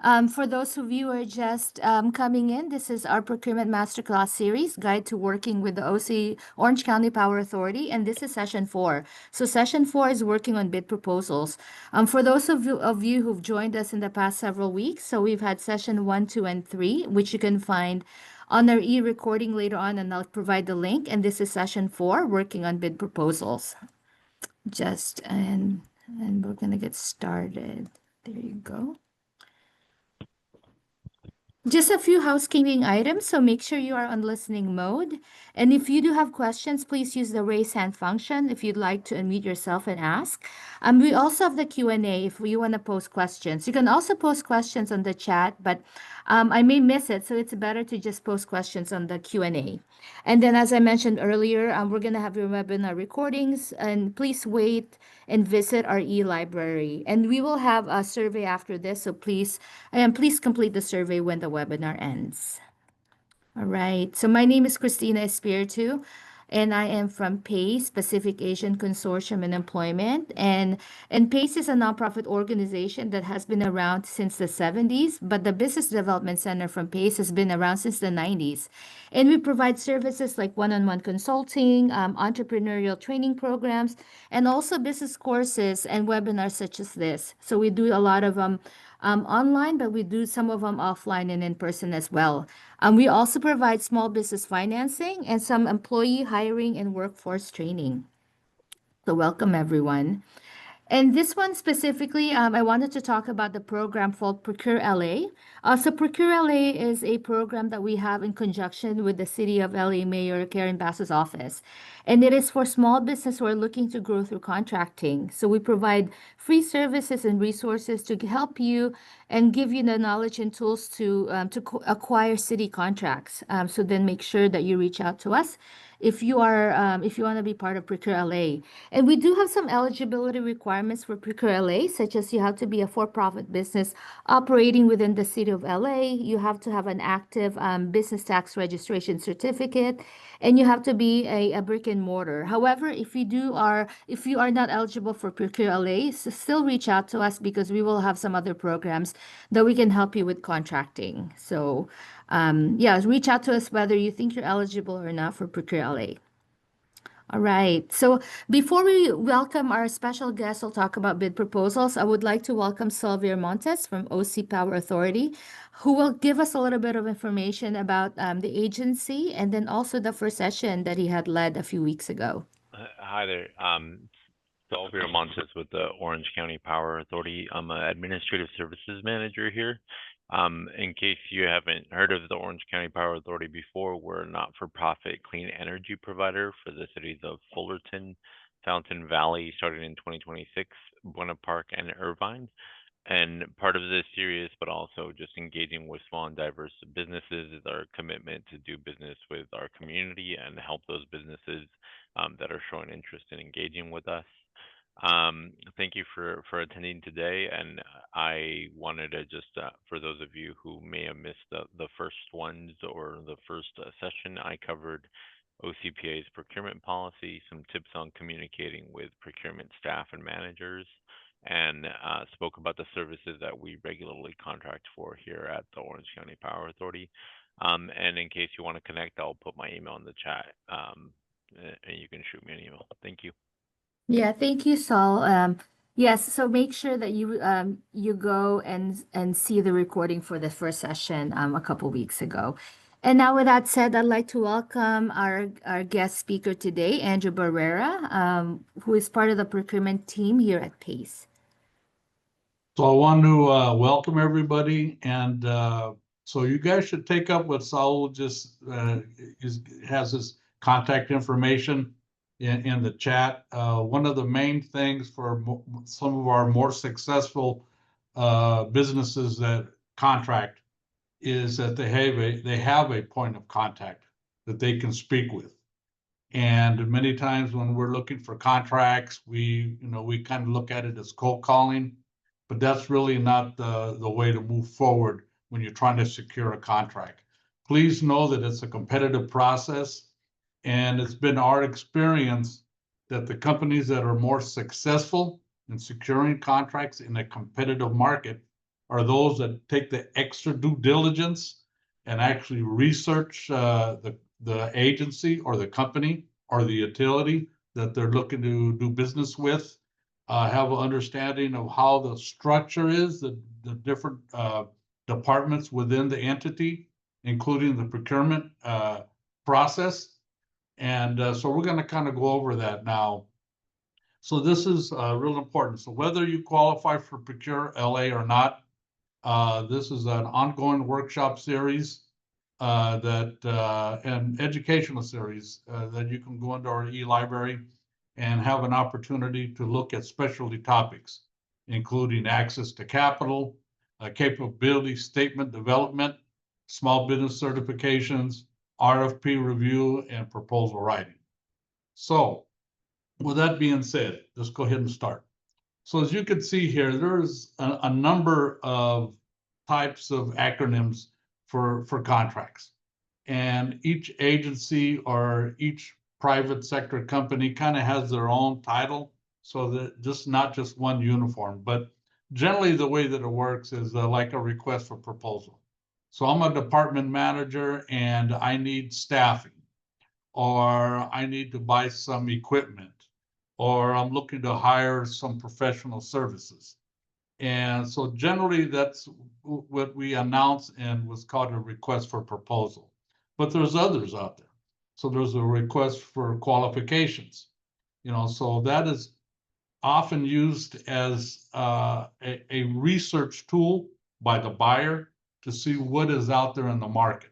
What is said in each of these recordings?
For those of you who are just coming in, this is our Procurement Masterclass series, Guide to Working with the Orange County Power Authority, and this is session 4. So session 4 is working on bid proposals. For those of you who've joined us in the past several weeks, so we've had session 1, 2, and 3, which you can find on our e-recording later on, and I'll provide the link. And this is session 4, working on bid proposals. And we're gonna get started. There you go. Just a few housekeeping items, so make sure you are on listening mode. And if you do have questions, please use the raise hand function if you'd like to unmute yourself and ask. We also have the Q&A if you want to post questions. You can also post questions on the chat, but I may miss it, so it's better to just post questions on the Q&A. And then, as I mentioned earlier, we're going to have your webinar recordings, and please wait and visit our e-library. And we will have a survey after this, so please complete the survey when the webinar ends. All right, so my name is Christina Espiritu, and I am from PACE, Pacific Asian Consortium and Employment. And PACE is a nonprofit organization that has been around since the 70s, but the Business Development Center from PACE has been around since the 90s. And we provide services like one-on-one consulting, entrepreneurial training programs, and also business courses and webinars such as this. So we do a lot of online, but we do some of them offline and in person as well. We also provide small business financing and some employee hiring and workforce training. So welcome, everyone. And this one specifically, I wanted to talk about the program called ProcureLA. So ProcureLA is a program that we have in conjunction with the City of LA Mayor Karen Bass's office. And it is for small business who are looking to grow through contracting. So we provide free services and resources to help you and give you the knowledge and tools to acquire city contracts. So then make sure that you reach out to us if you want to be part of ProcureLA. And we do have some eligibility requirements for ProcureLA, such as you have to be a for-profit business operating within the city of LA. You have to have an active business tax registration certificate, and you have to be a brick and mortar. However, if you are not eligible for ProcureLA, still reach out to us because we will have some other programs that we can help you with contracting. So yeah, reach out to us whether you think you're eligible or not for ProcureLA. All right. So before we welcome our special guest, we'll talk about bid proposals. I would like to welcome Sylvia Montes from OC Power Authority, who will give us a little bit of information about the agency and then also the first session that he had led a few weeks ago. Hi there. Sylvia Montes with the Orange County Power Authority. I'm an Administrative Services Manager here. In case you haven't heard of the Orange County Power Authority before, we're a not-for-profit clean energy provider for the cities of Fullerton, Fountain Valley, starting in 2026, Buena Park, and Irvine. And part of this series, but also just engaging with small and diverse businesses, is our commitment to do business with our community and help those businesses that are showing interest in engaging with us. Thank you for attending today, and I wanted to just for those of you who may have missed the first ones or the first session, I covered OCPA's procurement policy, some tips on communicating with procurement staff and managers, and spoke about the services that we regularly contract for here at the Orange County Power Authority. And in case you want to connect, I'll put my email in the chat, and you can shoot me an email. Thank you. Yeah, thank you, Saul. Yes, so make sure that you go and see the recording for the first session a couple weeks ago. And now, with that said, I'd like to welcome our guest speaker today, Andrew Barrera, who is part of the procurement team here at PACE. So I want to welcome everybody, and so you guys should take up what Saul just has his contact information in the chat. One of the main things for some of our more successful businesses that contract is that they have a point of contact that they can speak with. And many times when we're looking for contracts, we kind of look at it as cold calling, but that's really not the way to move forward when you're trying to secure a contract. Please know that it's a competitive process. And it's been our experience that the companies that are more successful in securing contracts in a competitive market are those that take the extra due diligence and actually research the agency or the company or the utility that they're looking to do business with, have an understanding of how the structure is, the different departments within the entity, including the procurement process. And so we're going to kind of go over that now. So this is real important. So whether you qualify for ProcureLA or not, this is an ongoing workshop series and educational series that you can go into our e-library and have an opportunity to look at specialty topics, including access to capital, capability statement development, small business certifications, RFP review, and proposal writing. So with that being said, let's go ahead and start. So as you can see here, there's a number of types of acronyms for contracts. And each agency or each private sector company kind of has their own title. So that just not just one uniform, but generally the way that it works is like a request for proposal. So I'm a department manager and I need staffing, or I need to buy some equipment, or I'm looking to hire some professional services. And so generally that's what we announce and what's called a request for proposal. But there's others out there. So there's a request for qualifications, so that is often used as a research tool by the buyer to see what is out there in the market.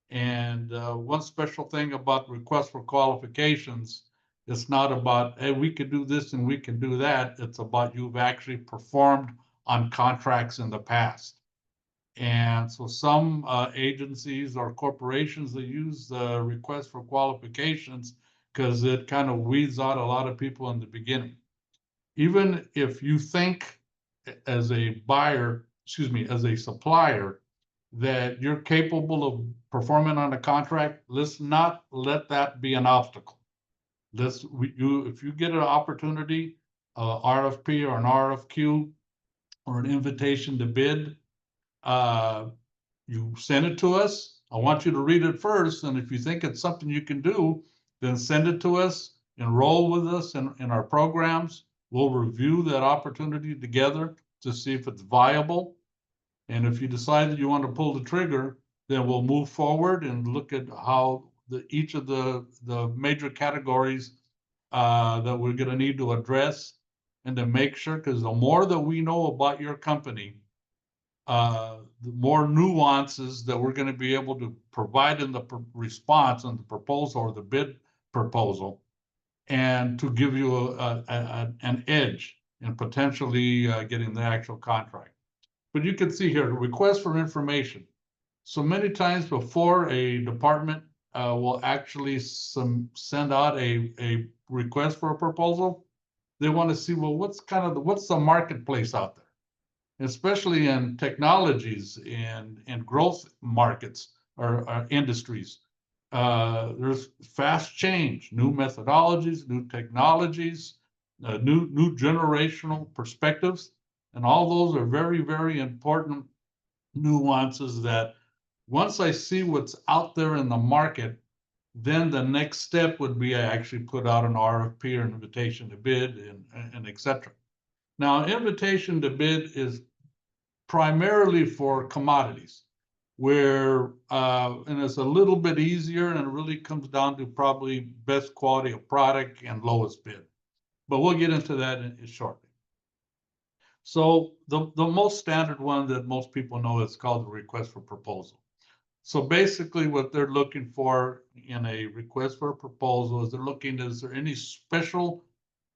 And one special thing about request for qualifications, it's not about, hey, we could do this and we can do that. It's about you've actually performed on contracts in the past. And so some agencies or corporations, they use the request for qualifications because it kind of weeds out a lot of people in the beginning. Even if you think as a buyer, as a supplier, that you're capable of performing on a contract, let's not let that be an obstacle. If you get an opportunity, RFP or an RFQ or an invitation to bid, you send it to us. I want you to read it first, and if you think it's something you can do, then send it to us, enroll with us in our programs. We'll review that opportunity together to see if it's viable. And if you decide that you want to pull the trigger, then we'll move forward and look at how each of the major categories that we're going to need to address, and to make sure, because the more that we know about your company, the more nuances that we're going to be able to provide in the response on the proposal or the bid proposal, and to give you an edge in potentially getting the actual contract. But you can see here, the request for information. So many times before a department will actually send out a request for a proposal, they want to see, well, what's the marketplace out there? Especially in technologies and growth markets or industries. There's fast change, new methodologies, new technologies, new generational perspectives. And all those are very, very important nuances that once I see what's out there in the market, then the next step would be I actually put out an RFP or an invitation to bid and et cetera. Now, invitation to bid is primarily for commodities, where and it's a little bit easier, and it really comes down to probably best quality of product and lowest bid. But we'll get into that shortly. So the most standard one that most people know is called the request for proposal. So basically what they're looking for in a request for a proposal is they're looking, is there any special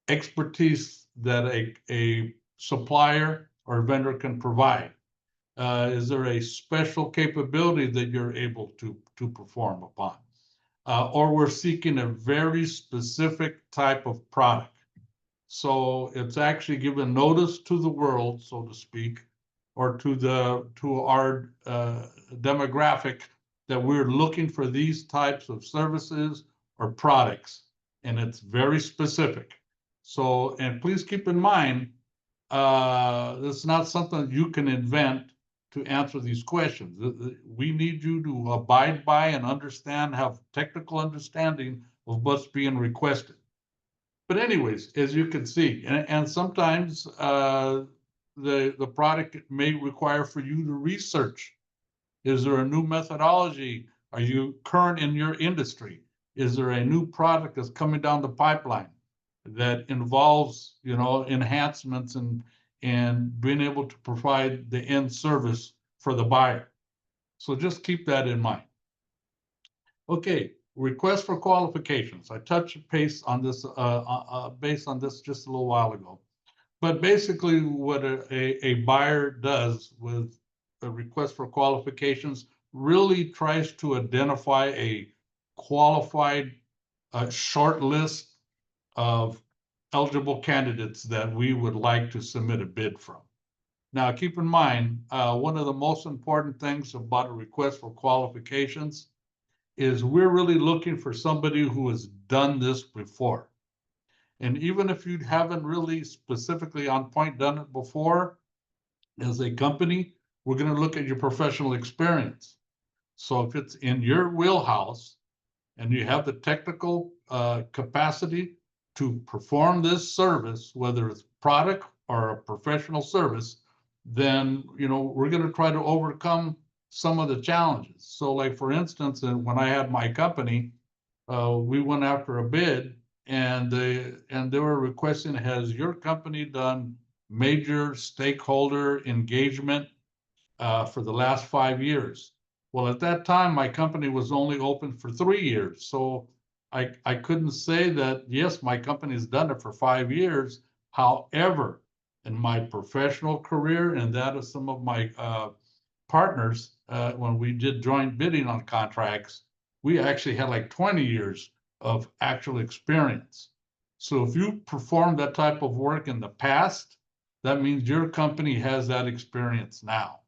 expertise that a supplier or vendor can provide? Is there a special capability that you're able to perform upon? Or we're seeking a very specific type of product. So it's actually given notice to the world, so to speak, or to our demographic that we're looking for these types of services or products, and it's very specific. So, and please keep in mind, it's not something you can invent to answer these questions. We need you to abide by and understand, have technical understanding of what's being requested. But anyways, as you can see, and sometimes the product may require for you to research. Is there a new methodology? Are you current in your industry? Is there a new product that's coming down the pipeline that involves, enhancements and being able to provide the end service for the buyer? So just keep that in mind. Okay, request for qualifications. I touched base on this based on this just a little while ago. But basically what a buyer does with a request for qualifications really tries to identify a qualified short list of eligible candidates that we would like to submit a bid from. Now, keep in mind, one of the most important things about a request for qualifications is we're really looking for somebody who has done this before. And even if you haven't really specifically on point done it before, as a company, we're going to look at your professional experience. So if it's in your wheelhouse and you have the technical capacity to perform this service, whether it's product or a professional service, then we're going to try to overcome some of the challenges. So like for instance, when I had my company, we went after a bid and they were requesting, has your company done major stakeholder engagement for the last 5 years? Well, at that time, my company was only open for 3 years. So I couldn't say that, yes, my company's done it for 5 years. However, in my professional career and that of some of my partners, when we did joint bidding on contracts, we actually had like 20 years of actual experience. So if you performed that type of work in the past, that means your company has that experience now.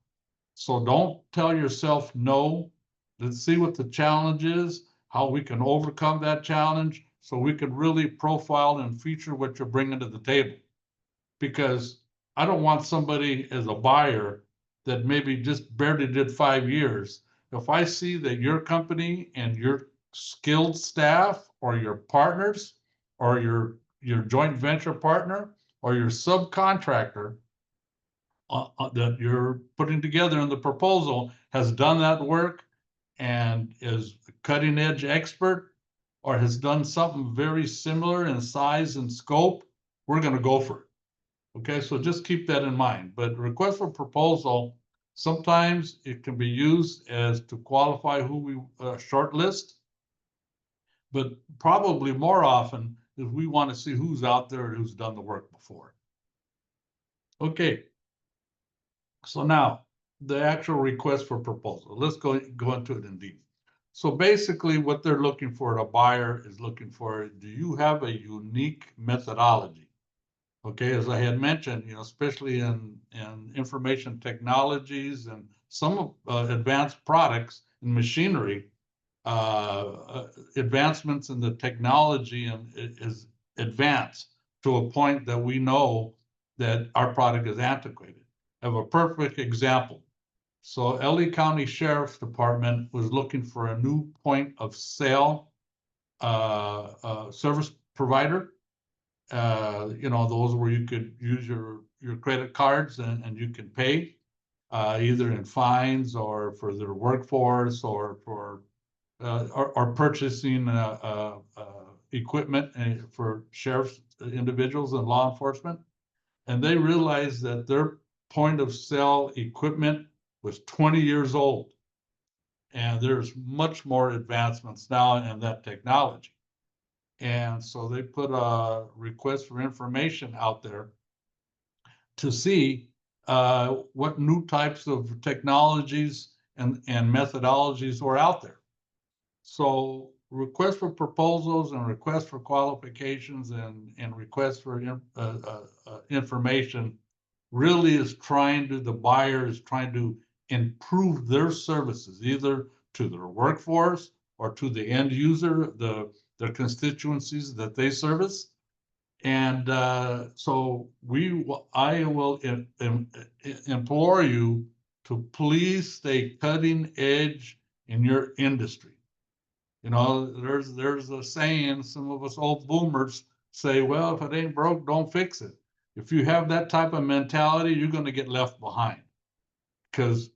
So don't tell yourself no. Let's see what the challenge is, how we can overcome that challenge, so we can really profile and feature what you're bringing to the table. Because I don't want somebody as a buyer that maybe just barely did 5 years. If I see that your company and your skilled staff or your partners or your joint venture partner or your subcontractor that you're putting together in the proposal has done that work and is a cutting edge expert or has done something very similar in size and scope, we're going to go for it. Okay, so just keep that in mind. But request for proposal, sometimes it can be used as to qualify who we shortlist, but probably more often is we want to see who's out there and who's done the work before. Okay, so now the actual request for proposal. Let's go into it in deep. So basically what they're looking for, a buyer is looking for, do you have a unique methodology? Okay, as I had mentioned, especially in information technologies and some advanced products and machinery, advancements in the technology is advanced to a point that we know that our product is antiquated. I have a perfect example. So LA County Sheriff's Department was looking for a new point of sale service provider. Those where you could use your credit cards and you can pay either in fines or for their workforce or for or purchasing equipment for sheriff's individuals and law enforcement. And they realized that their point of sale equipment was 20 years old. And there's much more advancements now in that technology. And so they put a request for information out there to see what new types of technologies and methodologies were out there. So request for proposals and request for qualifications and request for information really is the buyer is trying to improve their services, either to their workforce or to the end user, their constituencies that they service. And so I will implore you to please stay cutting edge in your industry. You know, there's a saying, some of us old boomers say, well, if it ain't broke, don't fix it. If you have that type of mentality, you're going to get left behind, because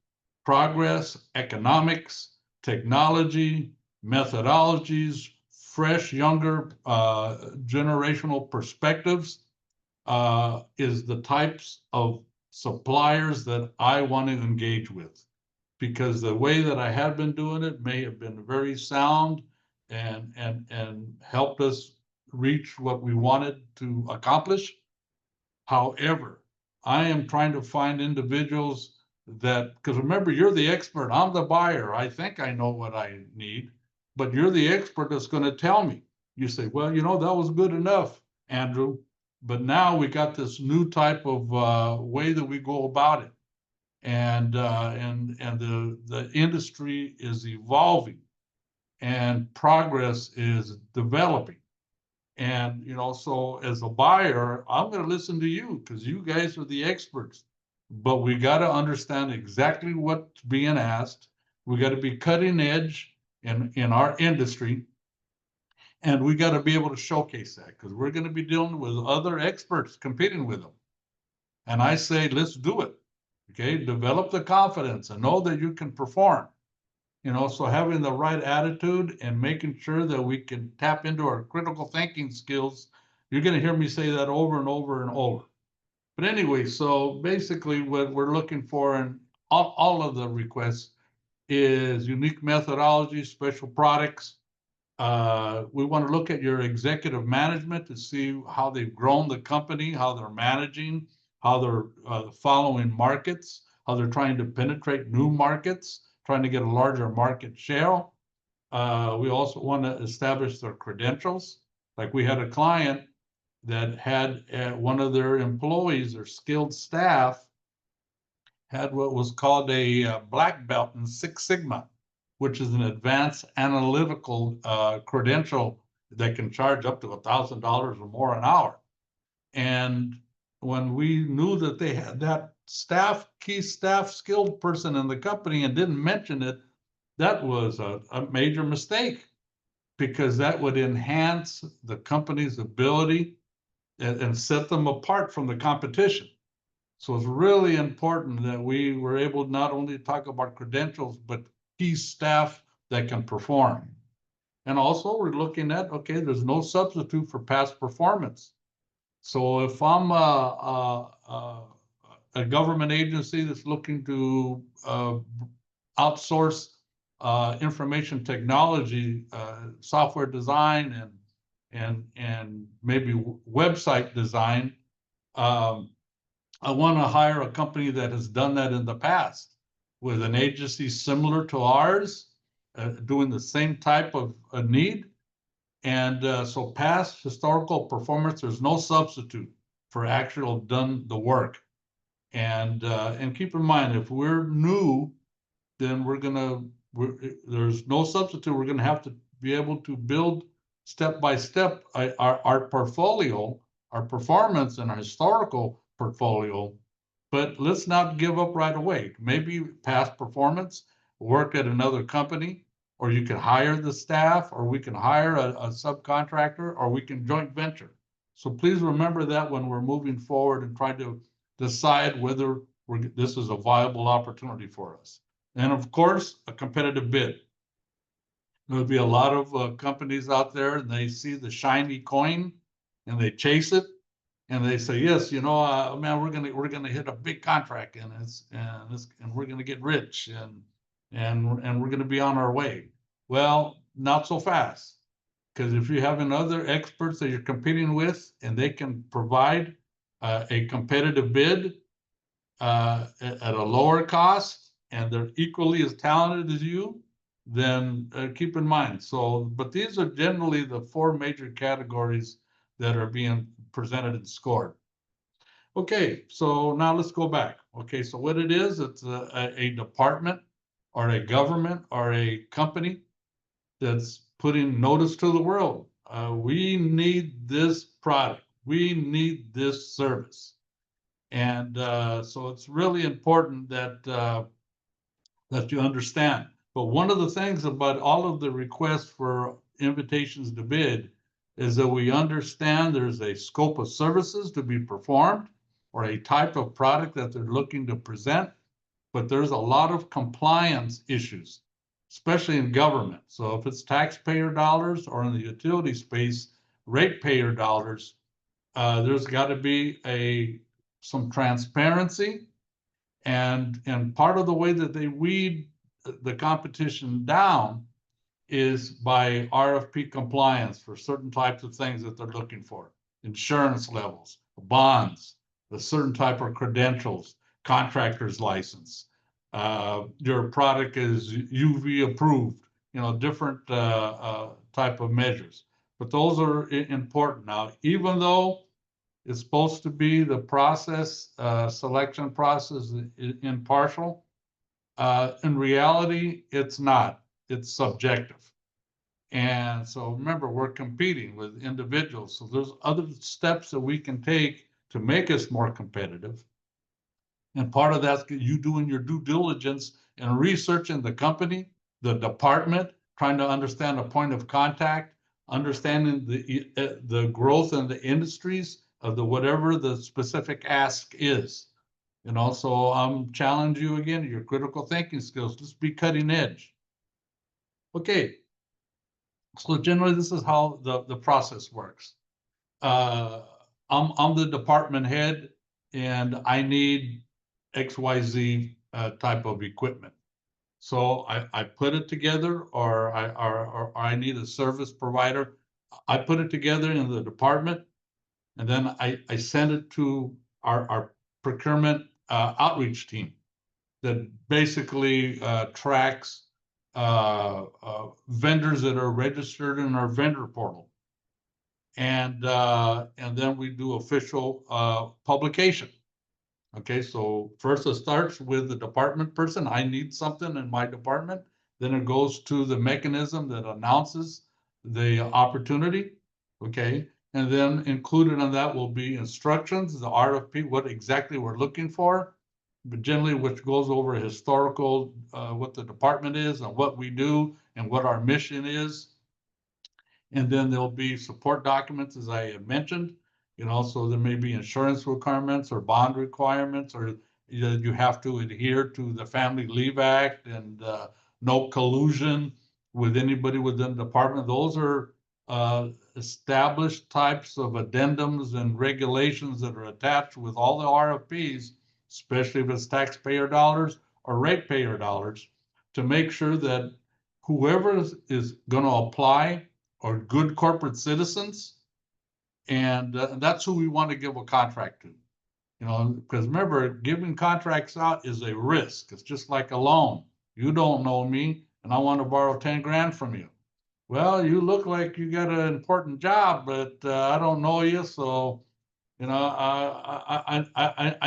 progress, economics, technology, methodologies, fresh, younger generational perspectives is the types of suppliers that I want to engage with, because the way that I had been doing it may have been very sound and helped us reach what we wanted to accomplish. However, I am trying to find individuals that, because remember, you're the expert, I'm the buyer. I think I know what I need, but you're the expert that's going to tell me. You say, well, you know, that was good enough, Andrew, but now we got this new type of way that we go about it. And the industry is evolving and progress is developing. And, you know, so as a buyer, I'm going to listen to you because you guys are the experts. But we got to understand exactly what's being asked. We got to be cutting edge in our industry. And we got to be able to showcase that, because we're going to be dealing with other experts competing with them. And I say, let's do it. Okay, develop the confidence and know that you can perform. You know, so having the right attitude and making sure that we can tap into our critical thinking skills. You're going to hear me say that over and over and over. But anyway, so basically what we're looking for in all of the requests is unique methodology, special products. We want to look at your executive management to see how they've grown the company, how they're managing, how they're following markets, how they're trying to penetrate new markets, trying to get a larger market share. We also want to establish their credentials. Like we had a client that had one of their employees or skilled staff had what was called a black belt in Six Sigma, which is an advanced analytical credential that can charge up to $1,000 or more an hour. And when we knew that they had that key staff skilled person in the company and didn't mention it, that was a major mistake, because that would enhance the company's ability and set them apart from the competition. So it's really important that we were able not only to talk about credentials, but key staff that can perform. And also we're looking at, okay, there's no substitute for past performance. So if I'm a government agency that's looking to outsource information technology, software design, and maybe website design, I want to hire a company that has done that in the past with an agency similar to ours, doing the same type of need. And so past historical performance, there's no substitute for actual done the work. And keep in mind, if we're new, then there's no substitute. We're gonna have to be able to build step by step our portfolio, our performance and our historical portfolio, but let's not give up right away. Maybe past performance, work at another company, or you can hire the staff, or we can hire a subcontractor, or we can joint venture. So please remember that when we're moving forward and trying to decide whether this is a viable opportunity for us. And of course, a competitive bid. There'll be a lot of companies out there, and they see the shiny coin and they chase it, and they say, yes, you know, man, we're gonna hit a big contract, and we're gonna get rich, and we're gonna be on our way. Well, not so fast, because if you have other experts that you're competing with and they can provide a competitive bid at a lower cost, and they're equally as talented as you, then keep in mind. So, but these are generally the four major categories that are being presented and scored. Okay, so now let's go back. Okay, so what it is, it's a department or a government or a company that's putting notice to the world. We need this product. We need this service. And so it's really important that that you understand. But one of the things about all of the requests for invitations to bid is that we understand there's a scope of services to be performed or a type of product that they're looking to present, but there's a lot of compliance issues, especially in government. So if it's taxpayer dollars or in the utility space, ratepayer dollars, there's got to be some transparency, and part of the way that they weed the competition down is by RFP compliance for certain types of things that they're looking for: insurance levels, bonds, a certain type of credentials, contractor's license. Your product is UV approved, different type of measures. But those are important. Now, even though it's supposed to be the process, selection process impartial, in reality, it's not. It's subjective. And so remember, we're competing with individuals. So there's other steps that we can take to make us more competitive. And part of that's you doing your due diligence and researching the company, the department, trying to understand a point of contact, understanding the growth in the industries of the whatever the specific ask is. So I'm challenging you again, your critical thinking skills. Just be cutting edge. Okay. So generally, this is how the process works. I'm the department head, and I need XYZ type of equipment. So I put it together, or I need a service provider. I put it together in the department, and then I send it to our procurement outreach team that basically tracks vendors that are registered in our vendor portal. And then we do official publication. Okay, so first it starts with the department person. I need something in my department. Then it goes to the mechanism that announces the opportunity. Okay, and then included in that will be instructions, the RFP, what exactly we're looking for, but generally which goes over historical, what the department is and what we do and what our mission is. And then there'll be support documents, as I had mentioned. So there may be insurance requirements or bond requirements, or you have to adhere to the Family Leave Act and no collusion with anybody within the department. Those are established types of addendums and regulations that are attached with all the RFPs, especially if it's taxpayer dollars or ratepayer dollars, to make sure that whoever is going to apply are good corporate citizens. And that's who we want to give a contract to, because remember, giving contracts out is a risk. It's just like a loan. You don't know me, and I want to borrow 10 grand from you. Well, you look like you got an important job, but I don't know you, so I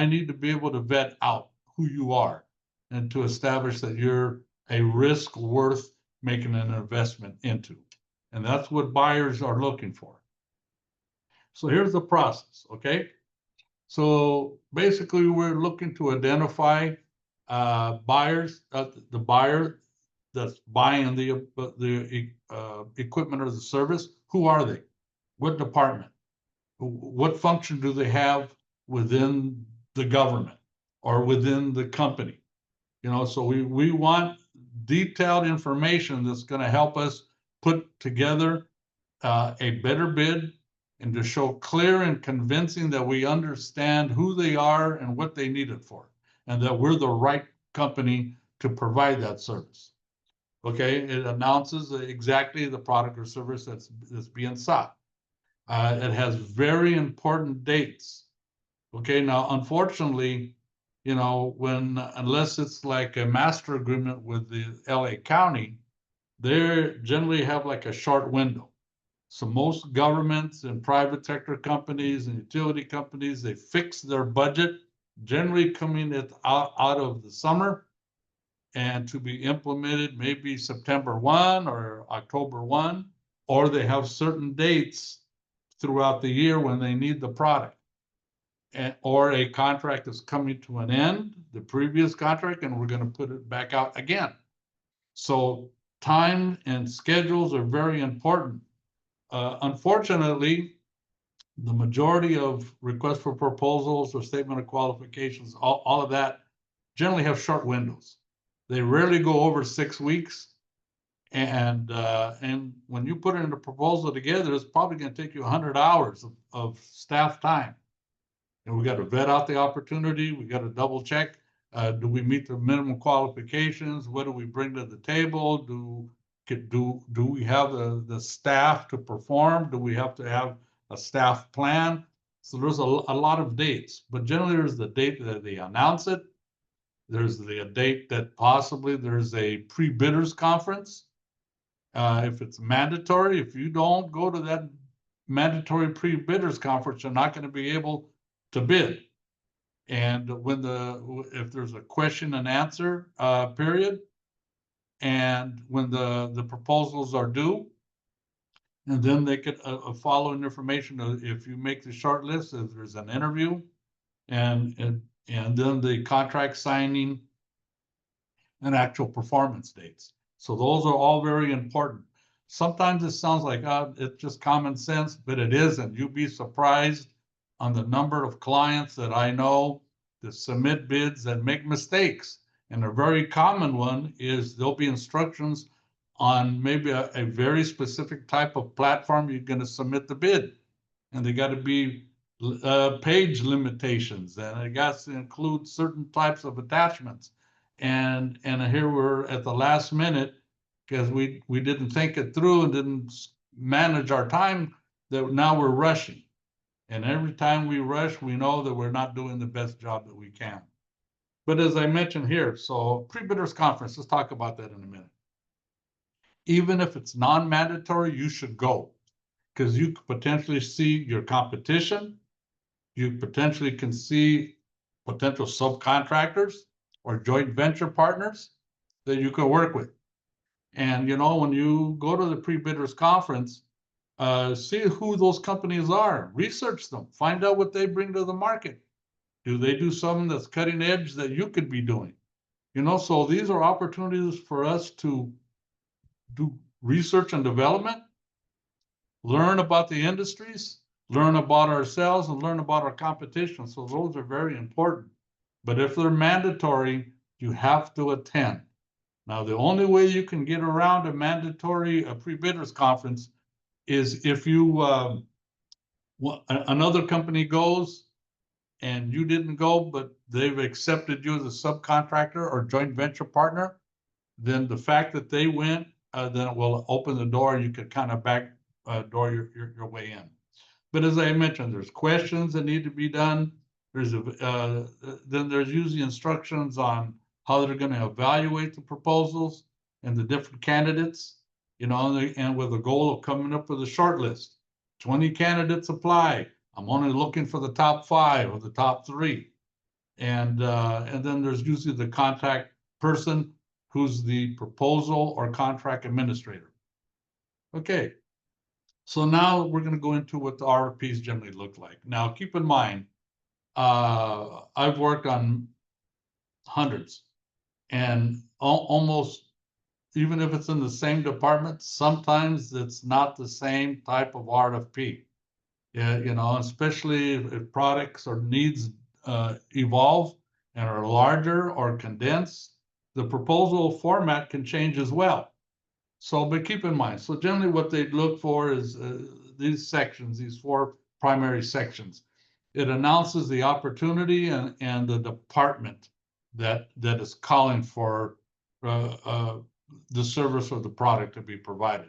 need to be able to vet out who you are and to establish that you're a risk worth making an investment into. And that's what buyers are looking for. So here's the process, okay? So basically, we're looking to identify buyers, the buyer that's buying the equipment or the service. Who are they? What department? What function do they have within the government or within the company? So we want detailed information that's going to help us put together a better bid, and to show clear and convincing that we understand who they are and what they need it for, and that we're the right company to provide that service. Okay, it announces exactly the product or service that's being sought. It has very important dates. Okay, now unfortunately, unless it's like a master agreement with the LA County, they generally have like a short window. So most governments and private sector companies and utility companies, they fix their budget, generally coming out of the summer, and to be implemented maybe September 1 or October 1, or they have certain dates throughout the year when they need the product. Or a contract is coming to an end, the previous contract, and we're going to put it back out again. So time and schedules are very important. Unfortunately, the majority of requests for proposals or statement of qualifications, all of that generally have short windows. They rarely go over 6 weeks. And when you put in a proposal together, it's probably going to take you 100 hours of staff time. And we got to vet out the opportunity. We got to double check. Do we meet the minimum qualifications? What do we bring to the table? Do we have the staff to perform? Do we have to have a staff plan? So there's a lot of dates, but generally there's the date that they announce it. There's the date that possibly there's a pre-bidders conference. If it's mandatory, if you don't go to that mandatory pre-bidders conference, you're not going to be able to bid. And if there's a question and answer period, and when the proposals are due, and then they could follow information if you make the short list, if there's an interview, and then the contract signing and actual performance dates. So those are all very important. Sometimes it sounds like it's just common sense, but it isn't. You'd be surprised on the number of clients that I know that submit bids and make mistakes. And a very common one is there'll be instructions on maybe a very specific type of platform you're going to submit the bid. And they got to be page limitations, and it got to include certain types of attachments. And here we're at the last minute because we didn't think it through and didn't manage our time, that now we're rushing. And every time we rush, we know that we're not doing the best job that we can. But as I mentioned here, so pre-bidders conference, let's talk about that in a minute. Even if it's non-mandatory, you should go, because you could potentially see your competition. You potentially can see potential subcontractors or joint venture partners that you can work with. And, when you go to the pre-bidders conference, see who those companies are, research them, find out what they bring to the market. Do they do something that's cutting edge that you could be doing? So these are opportunities for us to do research and development, learn about the industries, learn about ourselves, and learn about our competition. So those are very important. But if they're mandatory, you have to attend. Now, the only way you can get around a mandatory pre-bidders conference is if another company goes and you didn't go, but they've accepted you as a subcontractor or joint venture partner, then the fact that they went, then it will open the door. You could kind of back door your way in. But as I mentioned, there's questions that need to be done. Then there's usually instructions on how they're going to evaluate the proposals and the different candidates, and with the goal of coming up with a short list. 20 candidates apply. I'm only looking for the top 5 or the top 3. And then there's usually the contact person who's the proposal or contract administrator. Okay, so now we're going to go into what the RFPs generally look like. Now, keep in mind, I've worked on hundreds, and almost, even if it's in the same department, sometimes it's not the same type of RFP. Yeah, especially if products or needs evolve and are larger or condensed, the proposal format can change as well. So, but keep in mind, so generally what they look for is these sections, these 4 primary sections. It announces the opportunity and the department that is calling for the service or the product to be provided.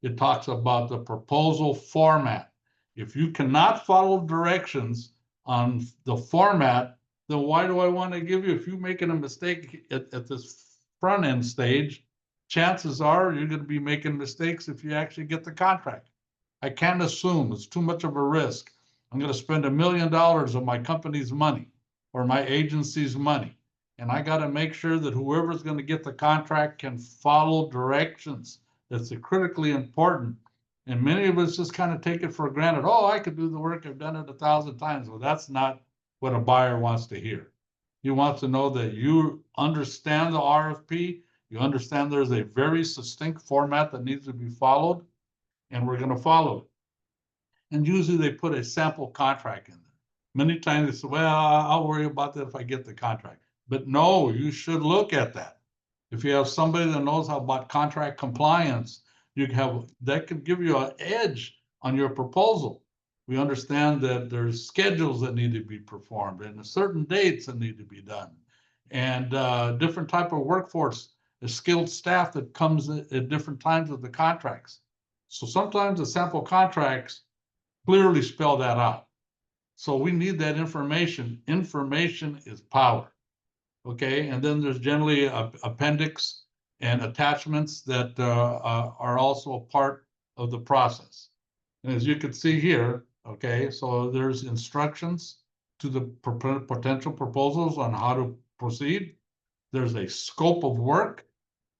It talks about the proposal format. If you cannot follow directions on the format, then why do I want to give you? If you're making a mistake at this front end stage, chances are you're going to be making mistakes if you actually get the contract. I can't assume, it's too much of a risk. I'm going to spend $1 million of my company's money or my agency's money. And I got to make sure that whoever's going to get the contract can follow directions. That's critically important. And many of us just kind of take it for granted. Oh, I could do the work. I've done it 1,000 times. Well, that's not what a buyer wants to hear. He wants to know that you understand the RFP. You understand there's a very succinct format that needs to be followed, and we're going to follow it. And usually they put a sample contract in there. Many times they say, well, I'll worry about that if I get the contract. But no, you should look at that. If you have somebody that knows about contract compliance, you can have that could give you an edge on your proposal. We understand that there's schedules that need to be performed and certain dates that need to be done, and different type of workforce, a skilled staff that comes at different times of the contracts. So sometimes the sample contracts clearly spell that out. So we need that information. Information is power. Okay, and then there's generally a appendix and attachments that are also a part of the process. And as you can see here, okay, so there's instructions to the potential proposals on how to proceed. There's a scope of work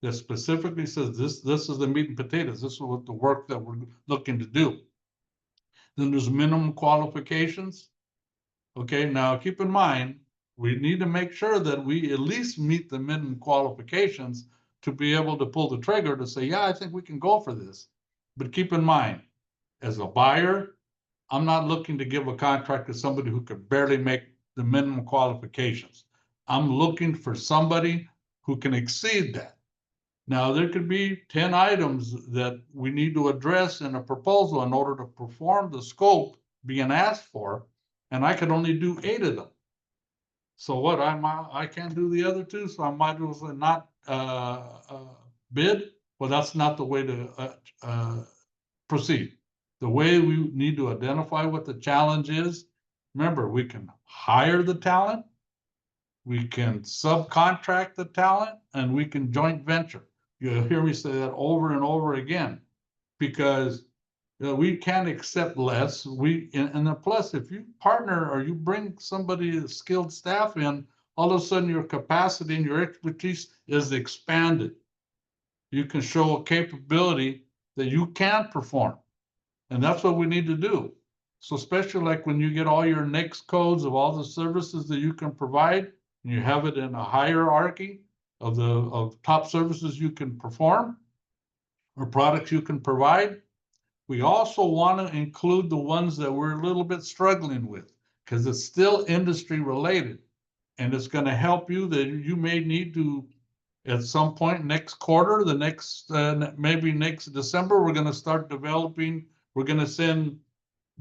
that specifically says this is the meat and potatoes. This is what the work that we're looking to do. Then there's minimum qualifications. Okay, now keep in mind, we need to make sure that we at least meet the minimum qualifications to be able to pull the trigger to say, yeah, I think we can go for this. But keep in mind, as a buyer, I'm not looking to give a contract to somebody who could barely make the minimum qualifications. I'm looking for somebody who can exceed that. Now, there could be 10 items that we need to address in a proposal in order to perform the scope being asked for, and I could only do 8 of them. So what, I can't do the other 2, so I might as well not bid? Well, that's not the way to proceed. The way we need to identify what the challenge is, remember, we can hire the talent, we can subcontract the talent, and we can joint venture. You'll hear me say that over and over again, because we can't accept less. And then plus, if you partner or you bring somebody, skilled staff in, all of a sudden your capacity and your expertise is expanded. You can show a capability that you can perform. And that's what we need to do. So especially like when you get all your NAICS codes of all the services that you can provide, and you have it in a hierarchy of top services you can perform or products you can provide. We also want to include the ones that we're a little bit struggling with, because it's still industry related, and it's going to help you that you may need to, at some point next quarter, the next maybe next December, we're going to start developing. We're going to send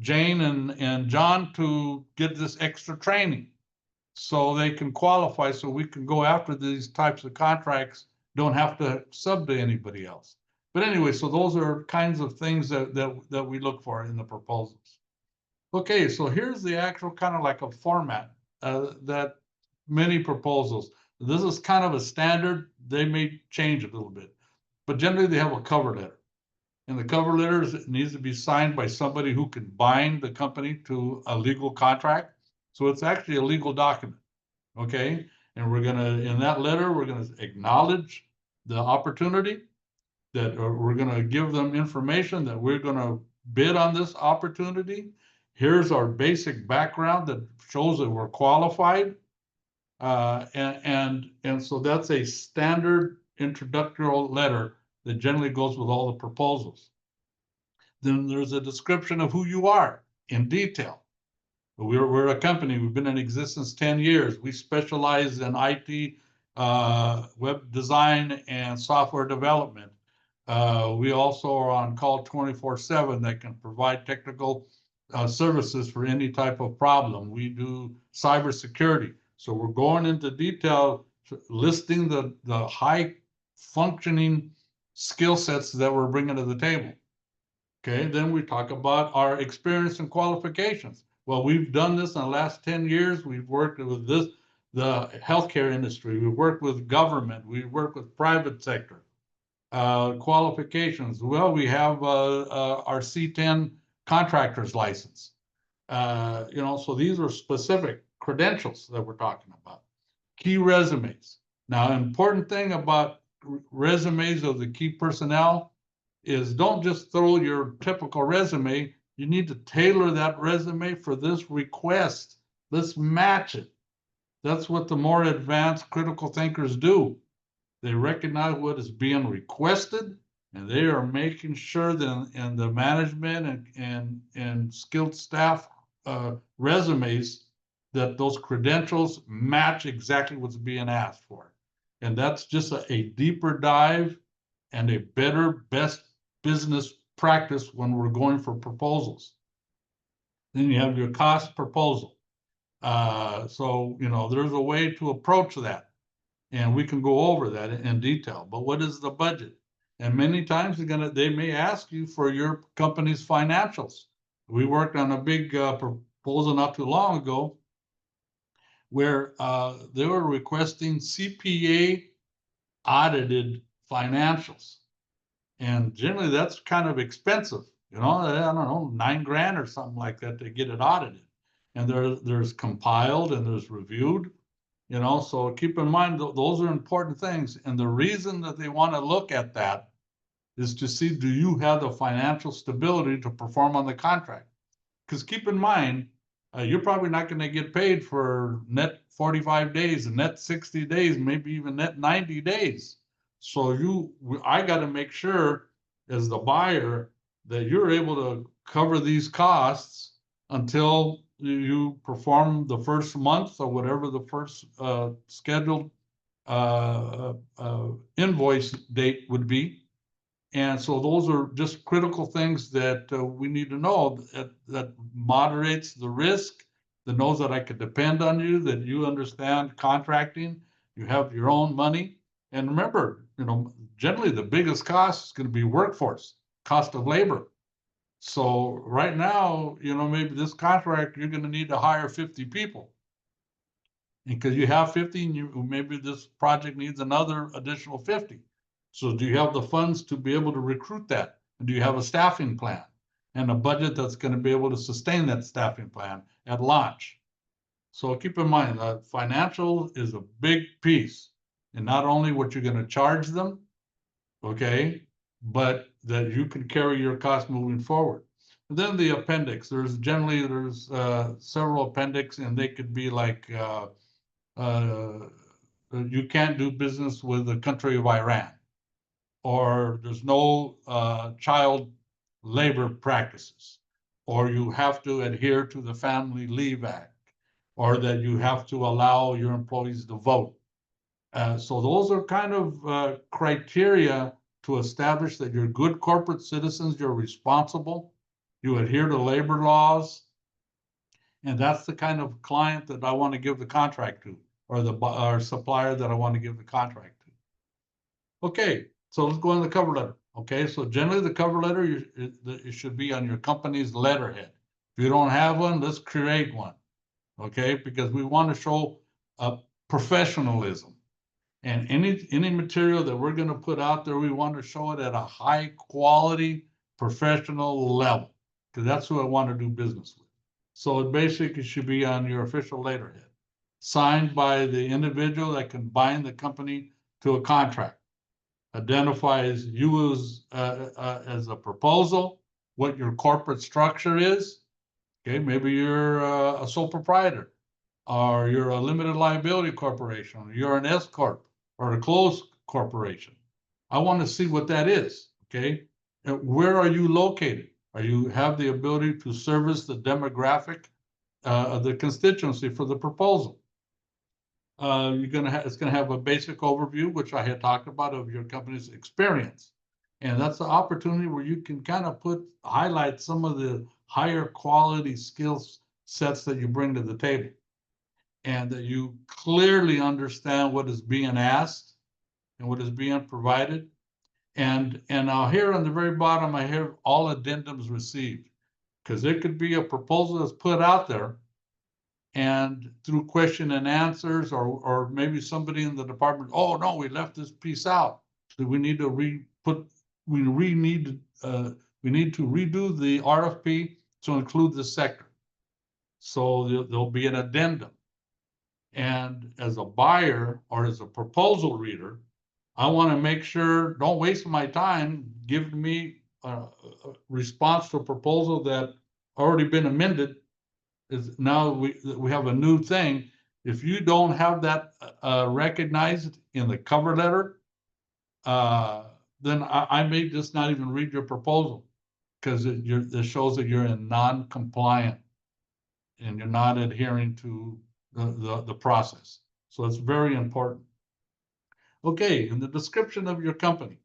Jane and John to get this extra training so they can qualify, so we can go after these types of contracts, don't have to sub to anybody else. But anyway, so those are kinds of things that we look for in the proposals. Okay, so here's the actual kind of like a format that many proposals. This is kind of a standard. They may change a little bit, but generally they have a cover letter. And the cover letter needs to be signed by somebody who can bind the company to a legal contract. So it's actually a legal document, okay? And we're gonna, in that letter, we're gonna acknowledge the opportunity, that we're gonna give them information that we're gonna bid on this opportunity. Here's our basic background that shows that we're qualified. And so that's a standard introductory letter that generally goes with all the proposals. Then there's a description of who you are in detail. We're a company, we've been in existence 10 years. We specialize in IT, web design, and software development. We also are on call 24/7 that can provide technical services for any type of problem. We do cybersecurity. So we're going into detail, listing the high functioning skill sets that we're bringing to the table. Okay, then we talk about our experience and qualifications. Well, we've done this in the last 10 years. We've worked with the healthcare industry. We've worked with government. We've worked with private sector. Qualifications. Well, we have our C10 contractor's license. So these are specific credentials that we're talking about. Key resumes. Now, important thing about resumes of the key personnel is don't just throw your typical resume. You need to tailor that resume for this request. Let's match it. That's what the more advanced critical thinkers do. They recognize what is being requested, and they are making sure that in the management and skilled staff resumes that those credentials match exactly what's being asked for. And that's just a deeper dive and a better, best business practice when we're going for proposals. Then you have your cost proposal. So, you know, there's a way to approach that, and we can go over that in detail. But what is the budget? And many times they may ask you for your company's financials. We worked on a big proposal not too long ago where they were requesting CPA audited financials. And generally that's kind of expensive, you know, I don't know, $9,000 or something like that to get it audited. And there's compiled and there's reviewed, you know, so keep in mind those are important things. And the reason that they want to look at that is to see, do you have the financial stability to perform on the contract? Because keep in mind, you're probably not going to get paid for net 45 days, net 60 days, maybe even net 90 days. So I got to make sure as the buyer that you're able to cover these costs until you perform the first month or whatever the first scheduled invoice date would be. And so those are just critical things that we need to know that moderates the risk, that knows that I can depend on you, that you understand contracting, you have your own money. And remember, you know, generally the biggest cost is going to be workforce, cost of labor. So right now, you know, maybe this contract, you're going to need to hire 50 people. Because you have 50, and maybe this project needs another additional 50. So do you have the funds to be able to recruit that? And do you have a staffing plan and a budget that's going to be able to sustain that staffing plan at launch? So keep in mind that financial is a big piece, and not only what you're going to charge them, okay, but that you can carry your costs moving forward. And then the appendix, there's several appendix, and they could be like, you can't do business with the country of Iran, or there's no child labor practices, or you have to adhere to the Family Leave Act, or that you have to allow your employees to vote. So those are kind of criteria to establish that you're good corporate citizens, you're responsible, you adhere to labor laws, and that's the kind of client that I want to give the contract to, or our supplier that I want to give the contract to. Okay, so let's go on the cover letter. Okay, so generally the cover letter, it should be on your company's letterhead. If you don't have one, let's create one. Okay, because we want to show professionalism. And any material that we're going to put out there, we want to show it at a high quality professional level, because that's who I want to do business with. So it basically should be on your official letterhead, signed by the individual that can bind the company to a contract, identifies you as a proposal, what your corporate structure is. Okay, maybe you're a sole proprietor, or you're a limited liability corporation, or you're an S corp or a closed corporation. I want to see what that is. Okay, and where are you located? Are you have the ability to service the demographic of the constituency for the proposal? It's gonna have a basic overview, which I had talked about, of your company's experience. And that's the opportunity where you can kind of highlight some of the higher quality skill sets that you bring to the table, and that you clearly understand what is being asked and what is being provided. And now here on the very bottom, I have all addendums received, because there could be a proposal that's put out there, and through question and answers, or maybe somebody in the department, oh no, we left this piece out. So we need to we need to redo the RFP to include this sector. So there'll be an addendum. And as a buyer or as a proposal reader, I want to make sure, don't waste my time giving me a response to a proposal that already been amended. Is now we have a new thing. If you don't have that recognized in the cover letter, then I may just not even read your proposal, because it shows that you're in non-compliant and you're not adhering to the process. So it's very important. Okay, in the description of your company.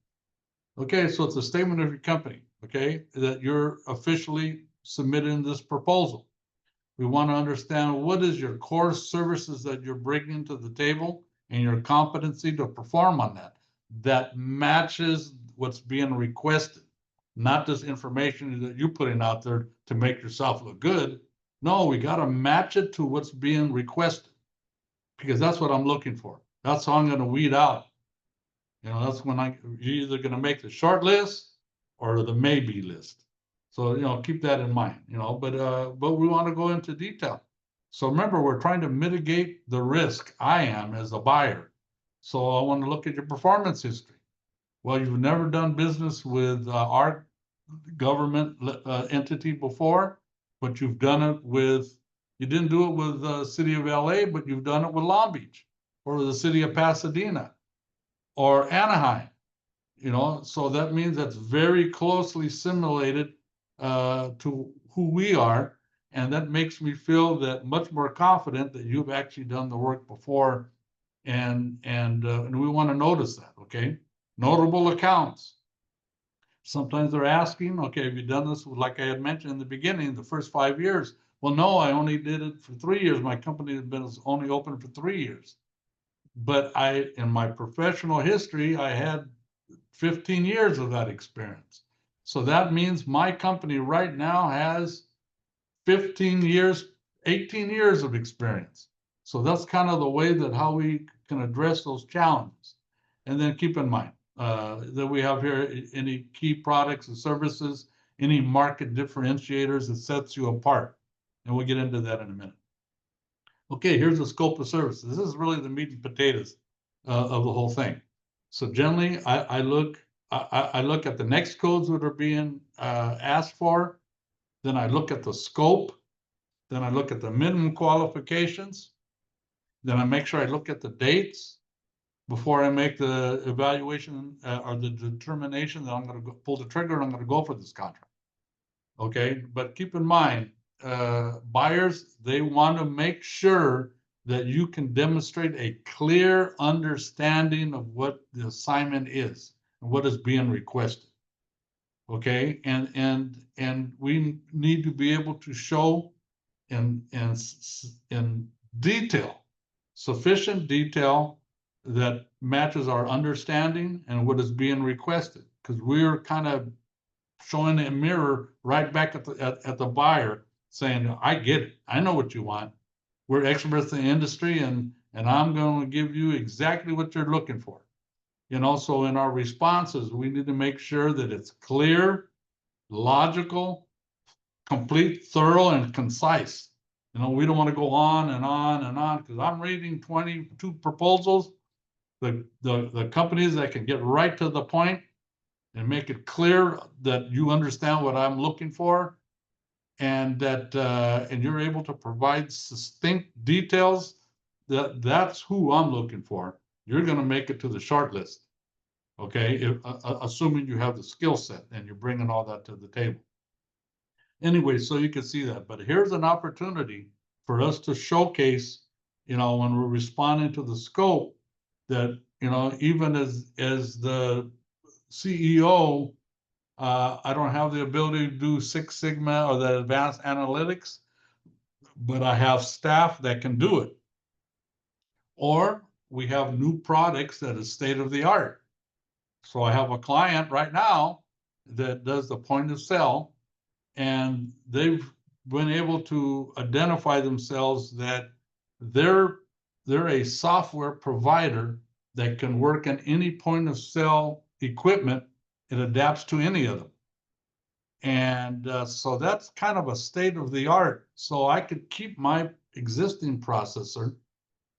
Okay, so it's a statement of your company, okay, that you're officially submitting this proposal. We want to understand what is your core services that you're bringing to the table and your competency to perform on that matches what's being requested, not just information that you're putting out there to make yourself look good. No, we got to match it to what's being requested, because that's what I'm looking for. That's how I'm going to weed out. You know, that's when you're either going to make the short list or the maybe list. So, you know, keep that in mind, you know, but we want to go into detail. So remember, we're trying to mitigate the risk. I am as a buyer. So I want to look at your performance history. Well, you've never done business with our government entity before, but you've done it with, you didn't do it with the city of LA, but you've done it with Long Beach or the city of Pasadena or Anaheim, you know, so that means that's very closely simulated to who we are. And that makes me feel that much more confident that you've actually done the work before. And we want to notice that, okay? Notable accounts. Sometimes they're asking, okay, have you done this? Like I had mentioned in the beginning, the first 5 years. Well, no, I only did it for 3 years. My company has been only open for 3 years. But in my professional history, I had 15 years of that experience. So that means my company right now has 15 years, 18 years of experience. So that's kind of the way that how we can address those challenges. And then keep in mind that we have here any key products and services, any market differentiators that sets you apart. And we'll get into that in a minute. Okay, here's the scope of services. This is really the meat and potatoes of the whole thing. So generally, I look at the next codes that are being asked for. Then I look at the scope. Then I look at the minimum qualifications. Then I make sure I look at the dates before I make the evaluation or the determination that I'm going to pull the trigger and I'm going to go for this contract. Okay, but keep in mind, buyers, they want to make sure that you can demonstrate a clear understanding of what the assignment is and what is being requested. Okay, and we need to be able to show in detail, sufficient detail that matches our understanding and what is being requested, because we're kind of showing a mirror right back at the buyer, saying, I get it. I know what you want. We're experts in the industry, and I'm going to give you exactly what you're looking for. You know, so in our responses, we need to make sure that it's clear, logical, complete, thorough, and concise. You know, we don't want to go on and on and on, because I'm reading 22 proposals. The companies that can get right to the point and make it clear that you understand what I'm looking for, and that and you're able to provide succinct details, that's who I'm looking for. You're going to make it to the short list, okay? Assuming you have the skill set and you're bringing all that to the table. Anyway, so you can see that. But here's an opportunity for us to showcase, you know, when we're responding to the scope, that, you know, even as the CEO, I don't have the ability to do Six Sigma or the advanced analytics, but I have staff that can do it. Or we have new products that is state of the art. So I have a client right now that does the point of sale, and they've been able to identify themselves that they're a software provider that can work in any point of sale equipment. It adapts to any of them. And so that's kind of a state of the art. So I could keep my existing processor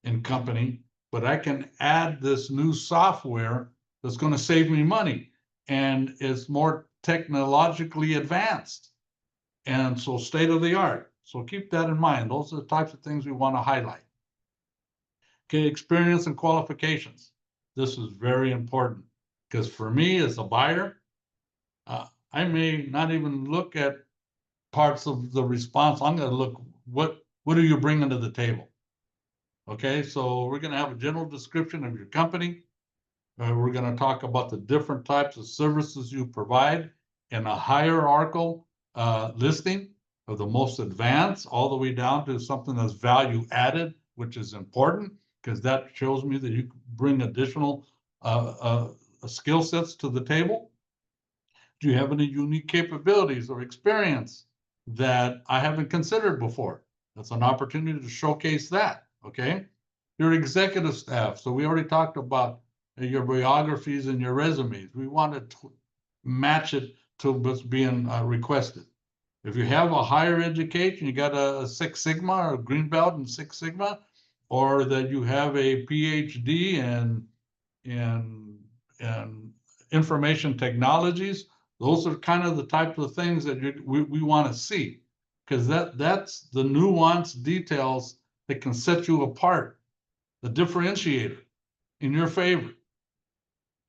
in company, but I can add this new software that's going to save me money and is more technologically advanced. And so state of the art. So keep that in mind. Those are the types of things we want to highlight. Okay, experience and qualifications. This is very important because for me as a buyer, I may not even look at parts of the response. I'm going to look, what are you bringing to the table? Okay, so we're going to have a general description of your company. We're going to talk about the different types of services you provide in a hierarchical listing of the most advanced all the way down to something that's value added, which is important because that shows me that you bring additional skill sets to the table. Do you have any unique capabilities or experience that I haven't considered before? That's an opportunity to showcase that, okay? Your executive staff. So we already talked about your biographies and your resumes. We want to match it to what's being requested. If you have a higher education, you got a Six Sigma or a green belt in Six Sigma, or that you have a PhD in information technologies, those are kind of the types of things that we want to see, because that's the nuanced details that can set you apart, the differentiator in your favor.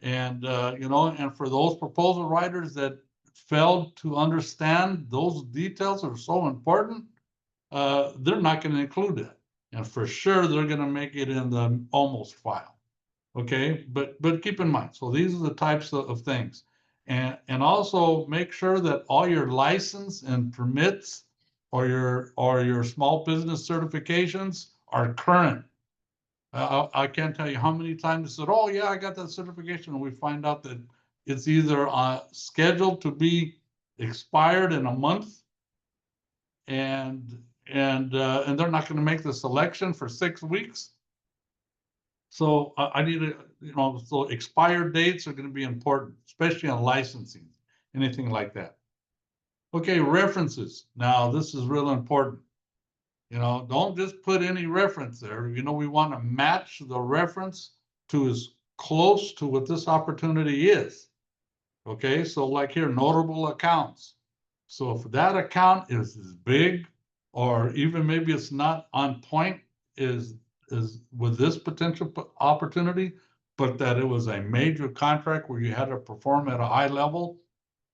And and for those proposal writers that failed to understand those details are so important, they're not going to include that. And for sure, they're going to make it in the almost file. Okay, but keep in mind, so these are the types of things. And also make sure that all your license and permits or your small business certifications are current. I can't tell you how many times I said, oh yeah, I got that certification, and we find out that it's either scheduled to be expired in a month, and they're not going to make the selection for 6 weeks. So I need to, so expired dates are going to be important, especially on licensing, anything like that. Okay, references. Now, this is real important. Don't just put any reference there. We want to match the reference to as close to what this opportunity is. Okay, so like here, notable accounts. So if that account is big, or even maybe it's not on point, is with this potential opportunity, but that it was a major contract where you had to perform at a high level,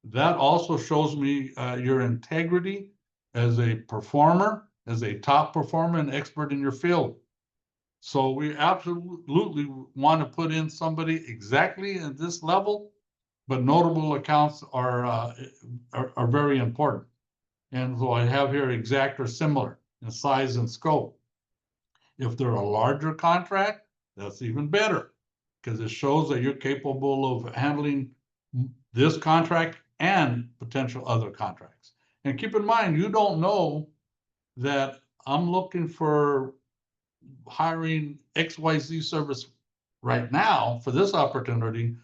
that also shows me your integrity as a performer, as a top performer and expert in your field. So we absolutely want to put in somebody exactly at this level, but notable accounts are very important. And so I have here exact or similar in size and scope. If they're a larger contract, that's even better, because it shows that you're capable of handling this contract and potential other contracts. And keep in mind, you don't know that I'm looking for hiring XYZ service right now for this opportunity,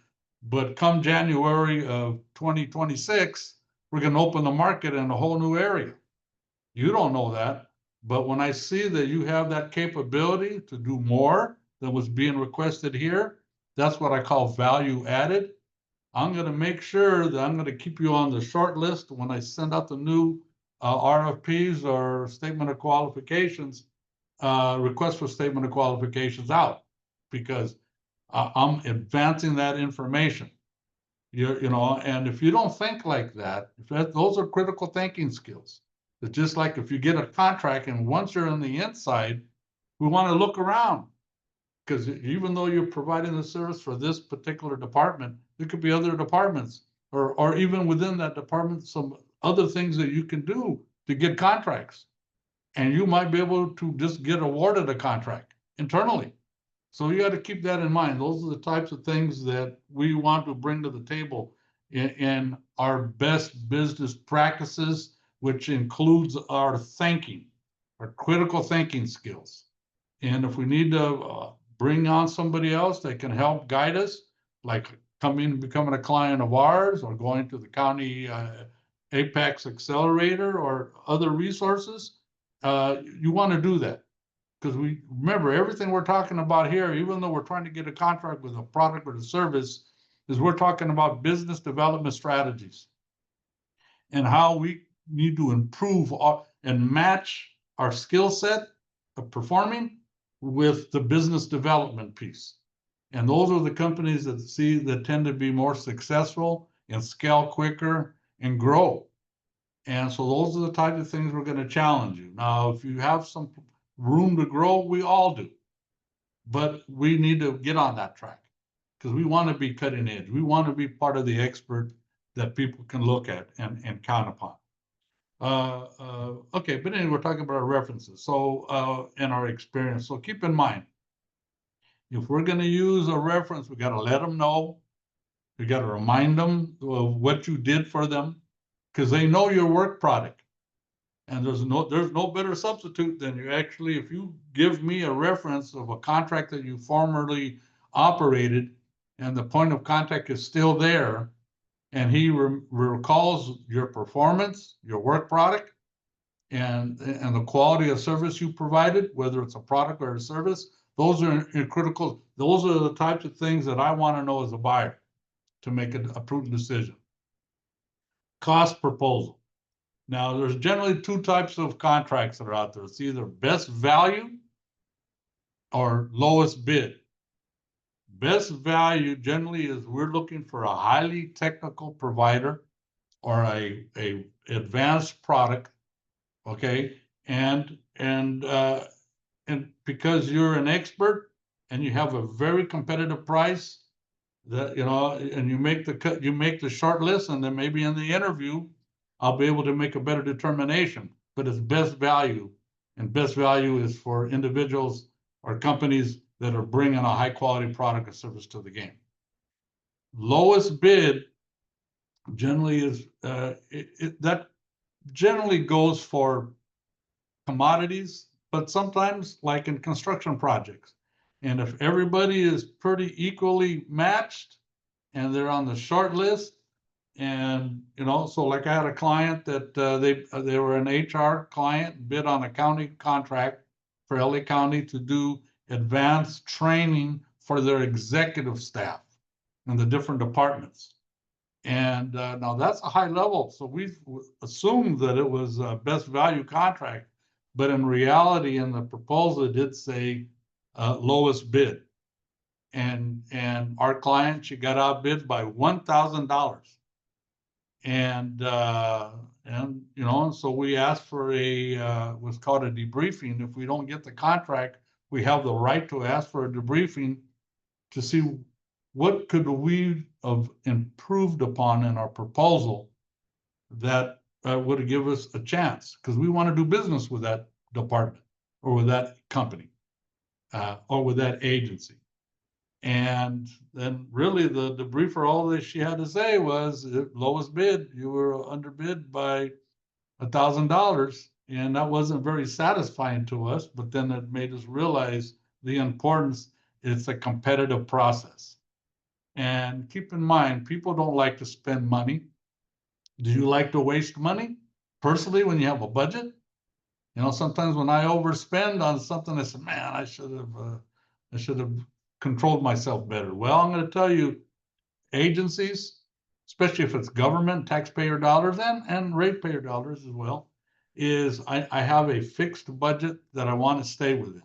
but come January of 2026, we're going to open the market in a whole new area. You don't know that. But when I see that you have that capability to do more than was being requested here, that's what I call value added. I'm going to make sure that I'm going to keep you on the short list when I send out the new RFPs or statement of qualifications, request for statement of qualifications out, because I'm advancing that information. And if you don't think like that, those are critical thinking skills. It's just like if you get a contract and once you're on the inside, we want to look around, because even though you're providing the service for this particular department, there could be other departments, or even within that department, some other things that you can do to get contracts. And you might be able to just get awarded a contract internally. So you got to keep that in mind. Those are the types of things that we want to bring to the table in our best business practices, which includes our thinking, our critical thinking skills. And if we need to bring on somebody else that can help guide us, like coming and becoming a client of ours, or going to the county Apex Accelerator or other resources, you want to do that. Because we remember everything we're talking about here, even though we're trying to get a contract with a product or a service, is we're talking about business development strategies and how we need to improve and match our skill set of performing with the business development piece. And those are the companies that tend to be more successful and scale quicker and grow. And so those are the types of things we're going to challenge you. Now, if you have some room to grow, we all do. But we need to get on that track because we want to be cutting edge. We want to be part of the expert that people can look at and count upon. Okay, but anyway, we're talking about our references. So, and our experience. So keep in mind, if we're going to use a reference, we got to let them know. We got to remind them of what you did for them because they know your work product. And there's no better substitute than you actually, if you give me a reference of a contract that you formerly operated and the point of contact is still there, and he recalls your performance, your work product, and the quality of service you provided, whether it's a product or a service, those are critical. Those are the types of things that I want to know as a buyer to make a prudent decision. Cost proposal. Now, there's generally two types of contracts that are out there. It's either best value or lowest bid. Best value generally is we're looking for a highly technical provider or a advanced product, okay? And because you're an expert and you have a very competitive price, that and you make the short list, and then maybe in the interview, I'll be able to make a better determination. But it's best value, and best value is for individuals or companies that are bringing a high quality product or service to the game. Lowest bid generally is that generally goes for commodities, but sometimes like in construction projects. And if everybody is pretty equally matched and they're on the short list, and so like I had a client that they were an HR client, bid on a county contract for LA County to do advanced training for their executive staff in the different departments. And now that's a high level. So we assumed that it was a best value contract, but in reality, in the proposal, it did say lowest bid. And our client, she got outbid by $1,000. And so we asked for what's called a debriefing. If we don't get the contract, we have the right to ask for a debriefing to see what could we have improved upon in our proposal that would give us a chance, because we want to do business with that department or with that company or with that agency. And then really the debriefer, all that she had to say was lowest bid, you were underbid by $1,000. And that wasn't very satisfying to us, but then it made us realize the importance. It's a competitive process. And keep in mind, people don't like to spend money. Do you like to waste money? Personally, when you have a budget, sometimes when I overspend on something, I say, man, I should have controlled myself better. Well, I'm going to tell you, agencies, especially if it's government, taxpayer dollars and ratepayer dollars as well, is I have a fixed budget that I want to stay within.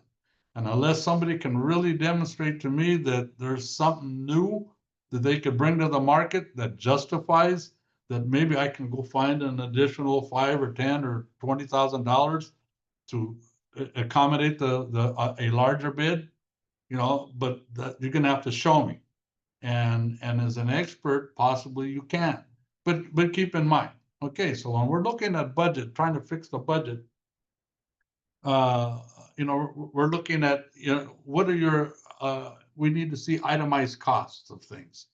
And unless somebody can really demonstrate to me that there's something new that they could bring to the market that justifies that, maybe I can go find an additional $5,000 or $10,000 or $20,000 to accommodate a larger bid, but you're going to have to show me. And as an expert, possibly you can. But keep in mind, okay, so when we're looking at budget, trying to fix the budget, we're looking at, what are your, we need to see itemized costs of things.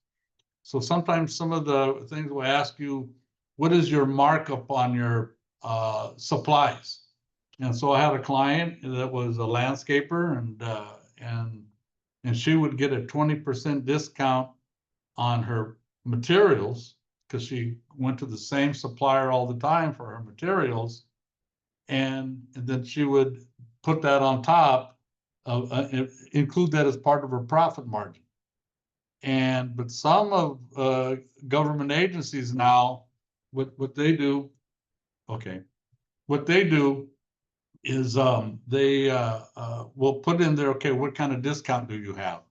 So sometimes some of the things will ask you, what is your markup on your supplies? And so I had a client that was a landscaper, and she would get a 20% discount on her materials because she went to the same supplier all the time for her materials. And then she would put that on top of, include that as part of her profit margin. But some of government agencies now, what they do, okay, what they do is they will put in there, okay, what kind of discount do you have?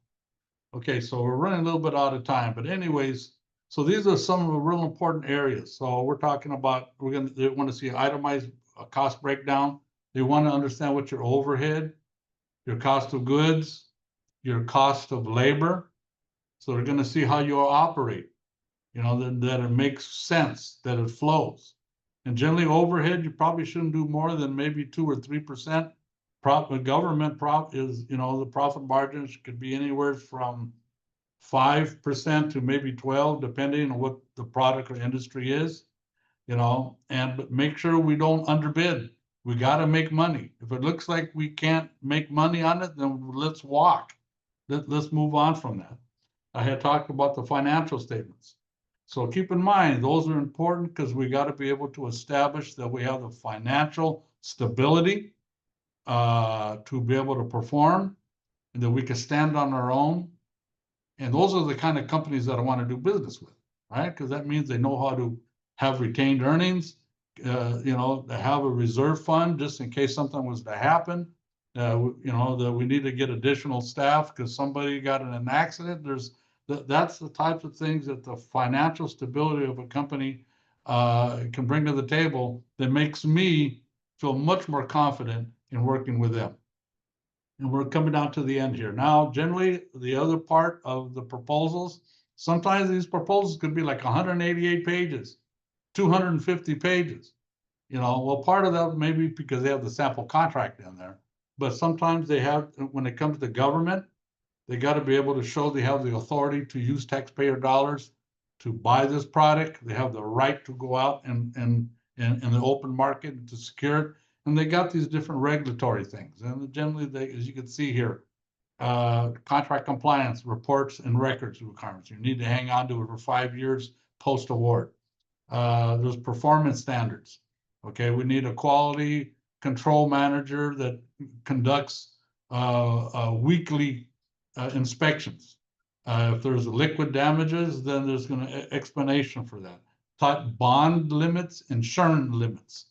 Okay, so we're running a little bit out of time, but anyways, so these are some of the real important areas. So we're talking about, they want to see itemized cost breakdown. They want to understand what your overhead, your cost of goods, your cost of labor. So they're going to see how you operate, that it makes sense, that it flows. And generally overhead, you probably shouldn't do more than maybe 2 or 3%. Government is, the profit margins could be anywhere from 5% to maybe 12, depending on what the product or industry is, but make sure we don't underbid. We got to make money. If it looks like we can't make money on it, then let's walk. Let's move on from that. I had talked about the financial statements. So keep in mind, those are important because we got to be able to establish that we have the financial stability to be able to perform and that we can stand on our own. And those are the kind of companies that I want to do business with, right? Because that means they know how to have retained earnings, they have a reserve fund just in case something was to happen. That we need to get additional staff because somebody got in an accident. That's the types of things that the financial stability of a company can bring to the table that makes me feel much more confident in working with them. And we're coming down to the end here. Now, generally, the other part of the proposals, sometimes these proposals could be like 188 pages, 250 pages. Well, part of that may be because they have the sample contract in there, but sometimes they have, when it comes to government, they got to be able to show they have the authority to use taxpayer dollars to buy this product. They have the right to go out and in the open market to secure it. And they got these different regulatory things. And generally, as you can see here, contract compliance reports and records requirements. You need to hang on to it for 5 years post-award. There's performance standards. Okay, we need a quality control manager that conducts weekly inspections. If there's liquid damages, then there's going to explanation for that. Type bond limits, insurance limits.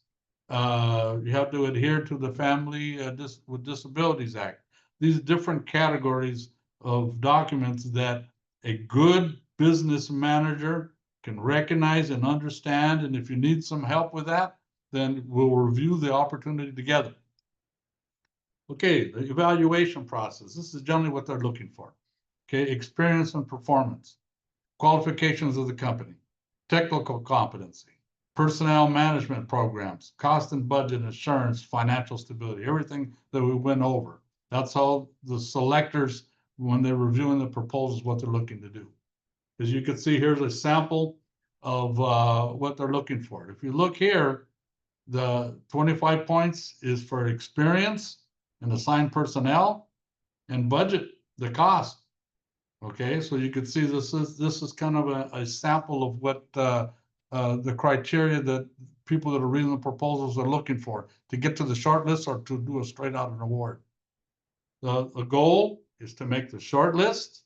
You have to adhere to the Family with Disabilities Act. These different categories of documents that a good business manager can recognize and understand. And if you need some help with that, then we'll review the opportunity together. Okay, the evaluation process. This is generally what they're looking for. Okay, experience and performance, qualifications of the company, technical competency, personnel management programs, cost and budget assurance, financial stability, everything that we went over. That's how the selectors, when they're reviewing the proposals, what they're looking to do. As you can see, here's a sample of what they're looking for. If you look here, the 25 points is for experience and assigned personnel and budget, the cost. Okay, so you can see this is kind of a sample of what the criteria that people that are reading the proposals are looking for to get to the short list or to do a straight out an award. The goal is to make the short list.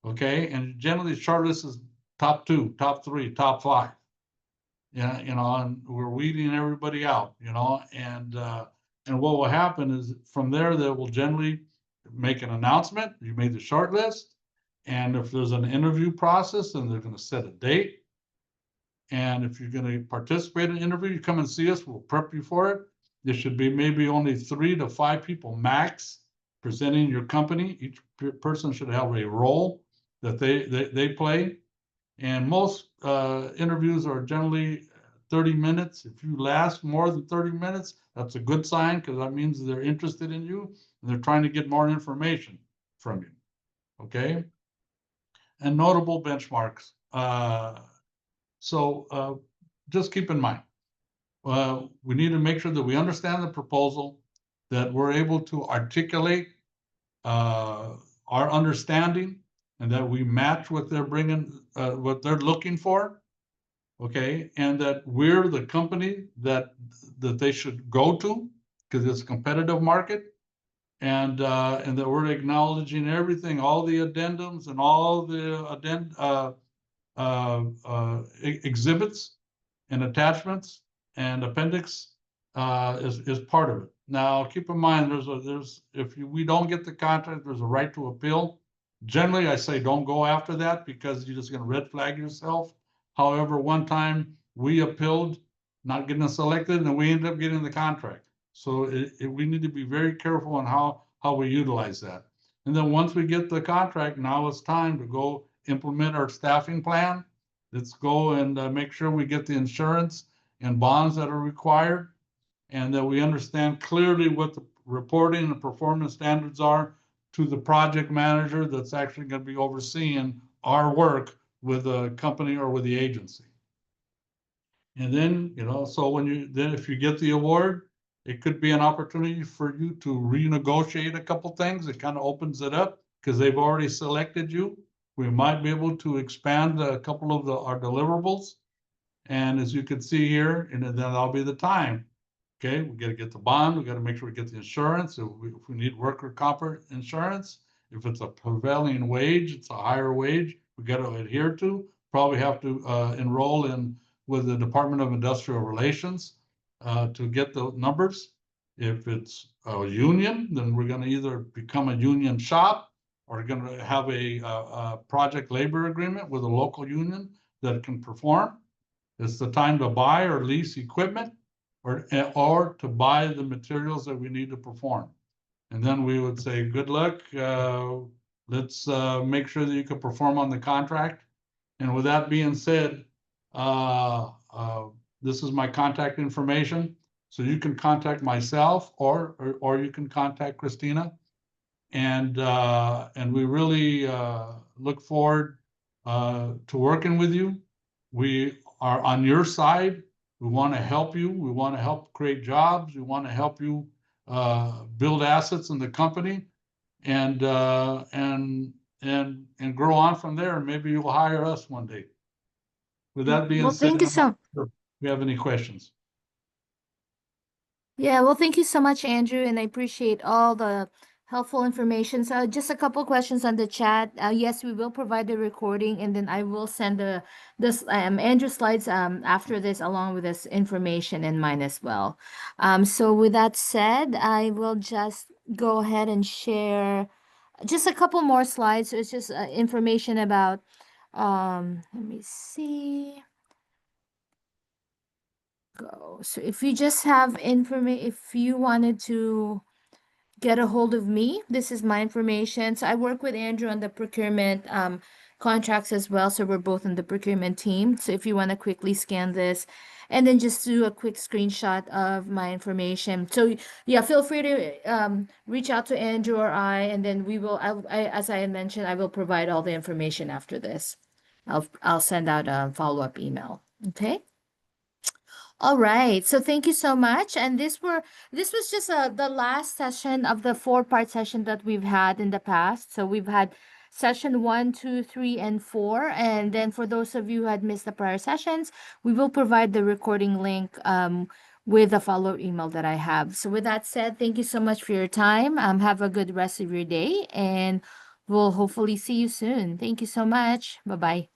Okay, and generally the short list is top 2, top 3, top 5. Yeah, and we're weeding everybody out, and what will happen is from there they will generally make an announcement. You made the short list, and if there's an interview process, then they're going to set a date. And if you're going to participate in an interview, you come and see us. We'll prep you for it. There should be maybe only 3 to 5 people max presenting your company. Each person should have a role that they play. And most interviews are generally 30 minutes. If you last more than 30 minutes, that's a good sign because that means they're interested in you and they're trying to get more information from you. Okay. And notable benchmarks. So just keep in mind, we need to make sure that we understand the proposal, that we're able to articulate our understanding, and that we match what they're bringing, what they're looking for, okay, and that we're the company that they should go to because it's a competitive market, and that we're acknowledging everything, all the addendums and all the exhibits and attachments and appendix is part of it. Now, keep in mind, we don't get the contract, there's a right to appeal. Generally, I say don't go after that because you're just going to red flag yourself. However, one time we appealed, not getting selected, and we ended up getting the contract. So we need to be very careful on how we utilize that. And then once we get the contract, now it's time to go implement our staffing plan. Let's go and make sure we get the insurance and bonds that are required, and that we understand clearly what the reporting and performance standards are to the project manager that's actually going to be overseeing our work with the company or with the agency. And then, so if you get the award, it could be an opportunity for you to renegotiate a couple things. It kind of opens it up because they've already selected you. We might be able to expand a couple of our deliverables. And as you can see here, and then that'll be the time. Okay, we got to get the bond. We got to make sure we get the insurance. If we need worker comp insurance, if it's a prevailing wage, it's a higher wage we got to adhere to. Probably have to enroll in with the Department of Industrial Relations to get the numbers. If it's a union, then we're going to either become a union shop or going to have a project labor agreement with a local union that can perform. It's the time to buy or lease equipment or to buy the materials that we need to perform. And then we would say, good luck. Let's make sure that you can perform on the contract. And with that being said, this is my contact information. So you can contact myself or you can contact Christina. And we really look forward to working with you. We are on your side. We want to help you. We want to help create jobs. We want to help you build assets in the company, and grow on from there. Maybe you'll hire us one day. With that being said, thank you so. If you have any questions. Yeah, well, thank you so much, Andrew, and I appreciate all the helpful information. So just a couple questions on the chat. Yes, we will provide the recording, and then I will send this Andrew slides after this along with this information in mine as well. So with that said, I will just go ahead and share just a couple more slides. So it's just information about let me see. Go. So if you just have information, if you wanted to get a hold of me, this is my information. So I work with Andrew on the procurement contracts as well. So we're both on the procurement team. So if you want to quickly scan this and then just do a quick screenshot of my information. So yeah, feel free to reach out to Andrew or and then we will, as I had mentioned, I will provide all the information after this. I'll send out a follow-up email. Okay. All right. So thank you so much. And this was just the last session of the 4-part session that we've had in the past. So we've had session 1, 2, 3, and 4. And then for those of you who had missed the prior sessions, we will provide the recording link with the follow-up email that I have. So with that said, thank you so much for your time. Have a good rest of your day, and we'll hopefully see you soon. Thank you so much. Bye-bye.